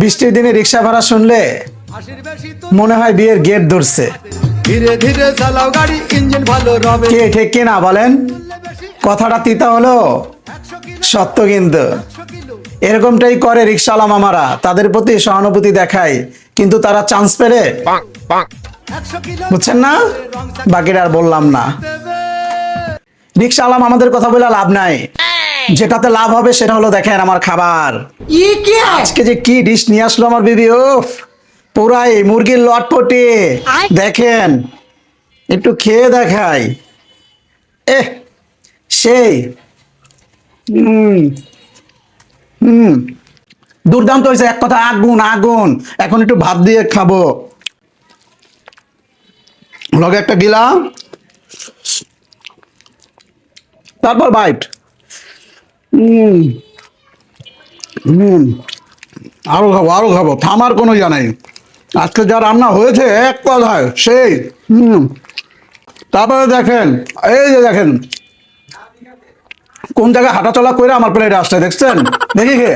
বৃষ্টির দিনে রিক্সা ভাড়া শুনলে মনে হয় বিয়ের গেট ধরছে। ধীরে ধীরে চালাও গাড়ি, ইঞ্জিন ভালো রবে। কে ঠিক কিনা বলেন? কথাটা তিতা হলো সত্য, কিন্তু এরকমটাই করে রিক্সাওয়ালা মামারা, তাদের প্রতি সহানুভূতি দেখায়, কিন্তু তারা চান্স পেলে, বুঝছেন না, বাকিটা আর বললাম না। রিক্সাওয়ালা মামাদের কথা বলে লাভ নাই, যেটাতে লাভ হবে সেটা হলো দেখেন আমার খাবার। আজকে যে কি ডিশ নিয়ে আসলো আমার বিবি, উফ, পুরাই মুরগির লটপটি। দেখেন, একটু খেয়ে দেখাই। এহ, সেই দুর্দান্ত হয়েছে, এক কথা আগুন আগুন। এখন একটু ভাত দিয়ে খাবো, লগে একটা গিলাম, তারপর বাইট। আরো খাবো, আরো খাবো, থামার কোনো ইয়া নাই। আজকে যা রান্না হয়েছে এক কথায় সেই। তারপরে দেখেন, এই যে দেখেন কোন জায়গায় হাঁটাচলা করে আমার প্লেটে আসছে, দেখছেন? দেখি কে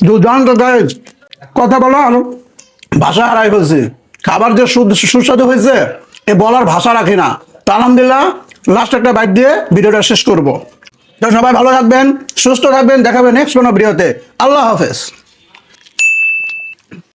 দুর্দান্ত গাইজ, কথা বলো আর ভাষা হারাই ফেলছি। খাবার যে সুস্বাদু হয়েছে এ বলার ভাষা রাখি না। তা আলহামদুলিল্লাহ, লাস্ট একটা বাইট দিয়ে ভিডিওটা শেষ করবো। তো সবাই ভালো থাকবেন, সুস্থ থাকবেন, দেখাবেন নেক্সট কোনো ভিডিওতে। আল্লাহ হাফেজ।